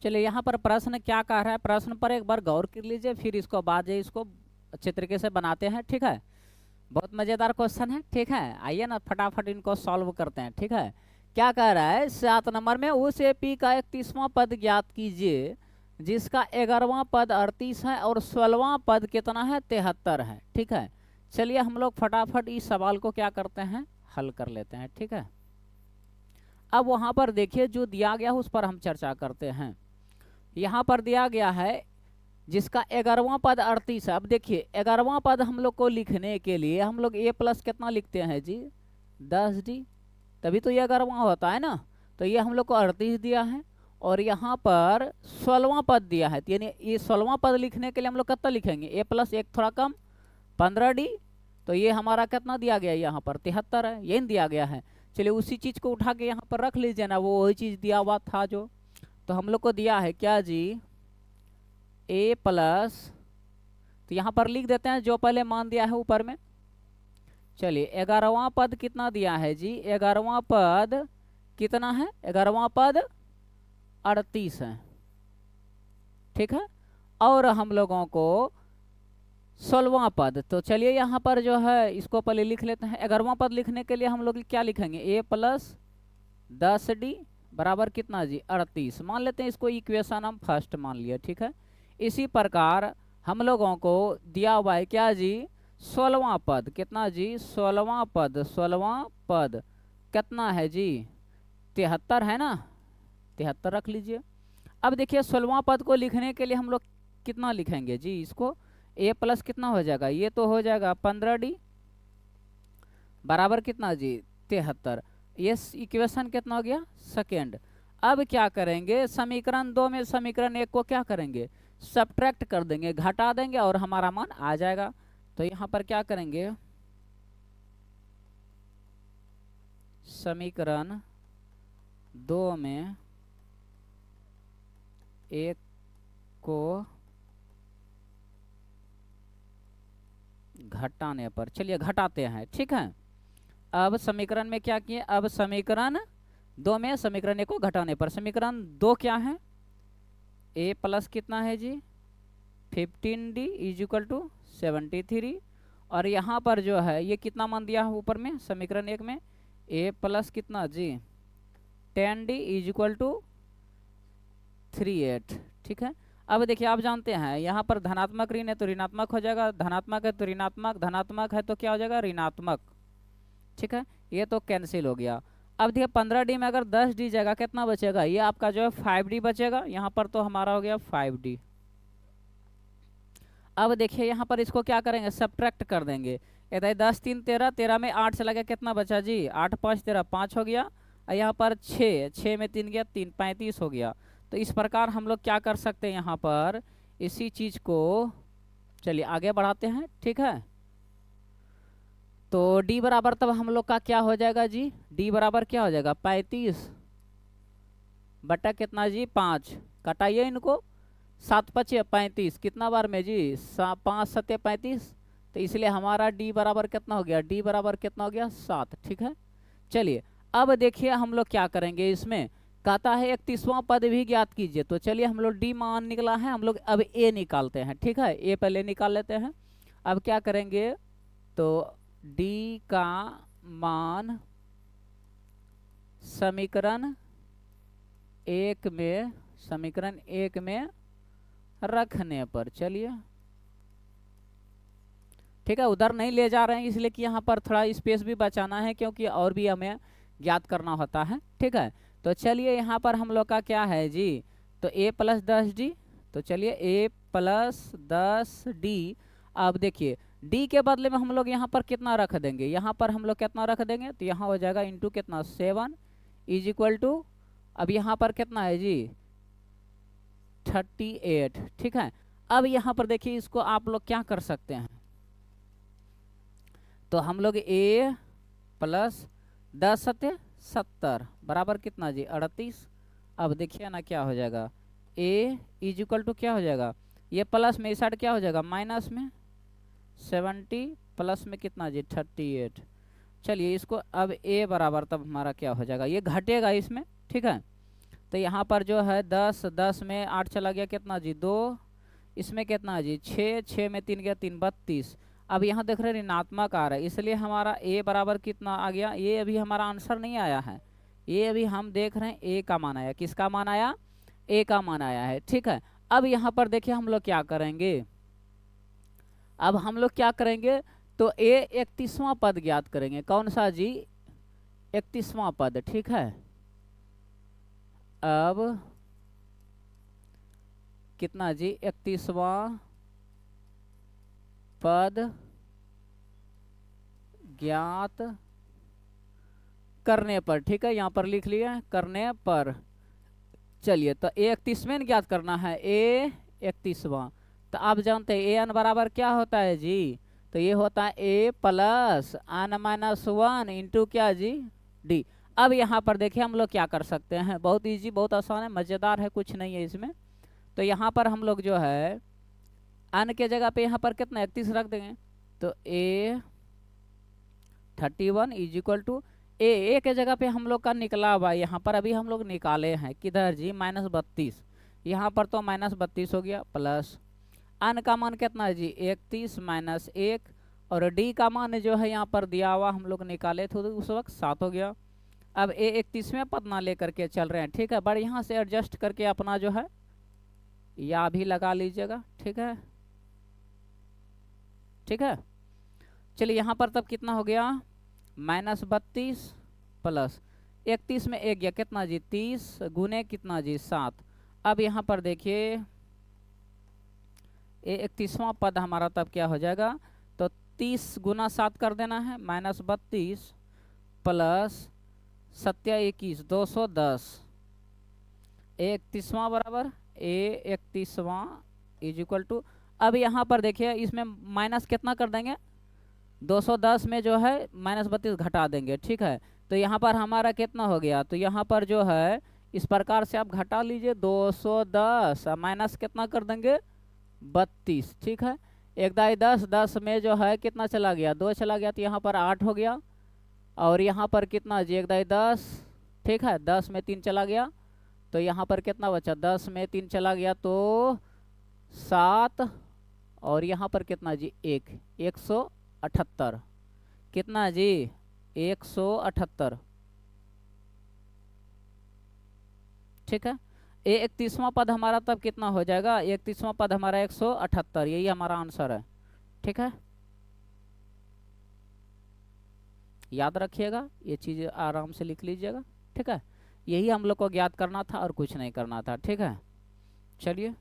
चलिए यहाँ पर प्रश्न क्या कह रहा है, प्रश्न पर एक बार गौर कर लीजिए, फिर इसको बाद इसको अच्छे तरीके से बनाते हैं। ठीक है, बहुत मज़ेदार क्वेश्चन है। ठीक है, आइए ना फटाफट इनको सॉल्व करते हैं। ठीक है, क्या कह रहा है 7 नंबर में, उस एपी का 31वां पद ज्ञात कीजिए जिसका 11वां पद 38 है और 16वां पद कितना है, 73 है। ठीक है, चलिए हम लोग फटाफट इस सवाल को क्या करते हैं, हल कर लेते हैं। ठीक है, अब वहाँ पर देखिए जो दिया गया है उस पर हम चर्चा करते हैं। यहाँ पर दिया गया है जिसका 11वां पद 38 है। अब देखिए 11वां पद हम लोग को लिखने के लिए हम लोग ए प्लस कितना लिखते हैं जी, 10d, तभी तो ये 11वां होता है ना। तो ये हम लोग को 38 दिया है और यहाँ पर 16वां पद दिया है, यानी ये 16वां पद लिखने के लिए हम लोग कितना लिखेंगे, ए प्लस एक थोड़ा कम 15d। तो ये हमारा कितना दिया गया, यहाँ पर 73 है, यही दिया गया है। चलिए उसी चीज़ को उठा के यहाँ पर रख लीजिए ना, वो वही चीज़ दिया हुआ था जो। तो हम लोग को दिया है क्या जी, ए प्लस, तो यहाँ पर लिख देते हैं जो पहले मान दिया है ऊपर में। चलिए 11वां पद कितना दिया है जी, 11वां पद कितना है, 11वां पद 38 है। ठीक है, और हम लोगों को 16वां पद, तो चलिए यहाँ पर जो है इसको पहले लिख लेते हैं। 11वां पद लिखने के लिए हम लोग क्या लिखेंगे, ए प्लस 10d बराबर कितना जी, 38 मान लेते हैं। इसको इक्वेशन हम फर्स्ट मान लिया। ठीक है, इसी प्रकार हम लोगों को दिया हुआ है क्या जी, 16वां पद कितना जी, 16वां पद, 16वां पद कितना है जी, 73 है ना, 73 रख लीजिए। अब देखिए 16वां पद को लिखने के लिए हम लोग कितना लिखेंगे जी, इसको ए प्लस कितना हो जाएगा, ये तो हो जाएगा 15d बराबर कितना जी, 73। ये इक्वेशन कितना हो गया, सेकेंड। अब क्या करेंगे, समीकरण 2 में समीकरण 1 को क्या करेंगे, सब्ट्रैक्ट कर देंगे, घटा देंगे और हमारा मान आ जाएगा। तो यहाँ पर क्या करेंगे, समीकरण 2 में 1 को घटाने पर, चलिए घटाते हैं। ठीक है, अब समीकरण में क्या किए, अब समीकरण 2 में समीकरण 1 को घटाने पर समीकरण 2 क्या है, ए प्लस कितना है जी, 15d इज इक्वल टू 73। और यहाँ पर जो है ये कितना मान दिया है ऊपर में समीकरण 1 में, ए प्लस कितना जी, 10d इज इक्वल टू 38। ठीक है, अब देखिए आप जानते हैं यहाँ पर धनात्मक ऋण है तो ऋणात्मक हो जाएगा, धनात्मक है तो ऋणात्मक, धनात्मक है तो क्या हो जाएगा, ऋणात्मक। ठीक है, ये तो कैंसिल हो गया। अब देखिए 15d में अगर 10d जाएगा कितना बचेगा, ये आपका जो है 5d बचेगा। यहाँ पर तो हमारा हो गया 5d। अब देखिए यहाँ पर इसको क्या करेंगे, सब्ट्रैक्ट कर देंगे। इधर 10 3 13, 13 में 8 चला गया, कितना बचा जी, 8 5 13, 5 हो गया। और यहाँ पर 6 में 3 गया, 3 35 हो गया। तो इस प्रकार हम लोग क्या कर सकते हैं, यहाँ पर इसी चीज़ को चलिए आगे बढ़ाते हैं। ठीक है, तो d बराबर तब हम लोग का क्या हो जाएगा जी, d बराबर क्या हो जाएगा, 35 बटा कितना जी, 5, कटाइए इनको, 7 5 35, कितना बार में जी, 5 7 35। तो इसलिए हमारा d बराबर कितना हो गया, d बराबर कितना हो गया, 7। ठीक है, चलिए अब देखिए हम लोग क्या करेंगे, इसमें कहता है 31वां पद भी ज्ञात कीजिए। तो चलिए हम लोग d मान निकला है, हम लोग अब a निकालते हैं। ठीक है, a पहले निकाल लेते हैं। अब क्या करेंगे, तो d का मान समीकरण 1 में रखने पर, चलिए ठीक है, उधर नहीं ले जा रहे हैं इसलिए कि यहाँ पर थोड़ा स्पेस भी बचाना है क्योंकि और भी हमें ज्ञात करना होता है। ठीक है, तो चलिए यहाँ पर हम लोग का क्या है जी, तो a प्लस 10d, तो चलिए a प्लस 10d। अब देखिए d के बदले में हम लोग यहाँ पर कितना रख देंगे, यहाँ पर हम लोग कितना रख देंगे, तो यहाँ हो जाएगा इंटू कितना 7 इज इक्वल टू, अब यहाँ पर कितना है जी 38। ठीक है, अब यहाँ पर देखिए इसको आप लोग क्या कर सकते हैं, तो हम लोग a प्लस 10 सत्य 70 बराबर कितना जी 38। अब देखिए ना क्या हो जाएगा, a इज इक्वल टू क्या हो जाएगा, ये प्लस में इस साइड क्या हो जाएगा माइनस में 70 प्लस में कितना जी 38। चलिए इसको अब a बराबर तब हमारा क्या हो जाएगा, ये घटेगा इसमें। ठीक है, तो यहाँ पर जो है 10, 10 में 8 चला गया कितना जी 2, इसमें कितना जी 6, 6 में 3 गया 3, 32। अब यहाँ देख रहे हैं ऋणात्मक आ रहा है, इसलिए हमारा ए बराबर कितना आ गया, ये अभी हमारा आंसर नहीं आया है, ये अभी हम देख रहे हैं ए का मान आया। किसका मान आया, ए का मान आया है, ठीक है। अब यहाँ पर देखिए हम लोग क्या करेंगे, अब हम लोग क्या करेंगे, तो ए 31वां पद ज्ञात करेंगे। कौन सा जी, 31वां पद, ठीक है। अब कितना जी 31वां पद ज्ञात करने पर, ठीक है, यहाँ पर लिख लिया करने पर। चलिए तो ए 31 में ज्ञात करना है, ए 31वां। तो आप जानते हैं ए एन बराबर क्या होता है जी, तो ये होता है ए प्लस एन माइनस 1 इंटू क्या जी डी। अब यहाँ पर देखिए हम लोग क्या कर सकते हैं, बहुत इजी, बहुत आसान है, मज़ेदार है, कुछ नहीं है इसमें। तो यहाँ पर हम लोग जो है एन के जगह पे यहाँ पर कितना 31 रख देंगे, तो ए 31 इज इक्वल टू ए के जगह पे हम लोग का निकला हुआ यहाँ पर अभी हम लोग निकाले हैं किधर जी -32, यहाँ पर तो -32 हो गया, प्लस एन का मान कितना है जी 31 माइनस 1, और डी का मान जो है यहाँ पर दिया हुआ हम लोग निकाले थे उस वक्त 7 हो गया। अब ए 31वें पद ना लेकर के चल रहे हैं, ठीक है, बट यहाँ से एडजस्ट करके अपना जो है या भी लगा लीजिएगा, ठीक है, ठीक है। चलिए यहाँ पर तब कितना हो गया -32 प्लस 31 में 1 गया कितना जी 30 गुने कितना जी 7। अब यहाँ पर देखिए ये 31वां पद हमारा तब क्या हो जाएगा, तो 30 गुना 7 कर देना है, -32 प्लस 7 21 210, ए 31वां बराबर ए 31वां इज इक्वल टू। अब यहाँ पर देखिए इसमें माइनस कितना कर देंगे, 210 में जो है -32 घटा देंगे, ठीक है। तो यहाँ पर हमारा कितना हो गया, तो यहाँ पर जो है इस प्रकार से आप घटा लीजिए 210 माइनस कितना कर देंगे 32, ठीक है। 1 दाई 10, 10 में जो है कितना चला गया 2 चला गया, तो यहाँ पर 8 हो गया, और यहाँ पर कितना जी 1 दाई 10, ठीक है, 10 में 3 चला गया, तो यहाँ पर कितना बचा 10 में 3 चला गया तो 7, और यहाँ पर कितना जी 178, कितना जी 178, ठीक है। ए 31वां पद हमारा तब कितना हो जाएगा, 31वां पद हमारा 178, यही हमारा आंसर है, ठीक है। याद रखिएगा, ये चीज़ आराम से लिख लीजिएगा, ठीक है। यही हम लोग को ज्ञात करना था और कुछ नहीं करना था, ठीक है। चलिए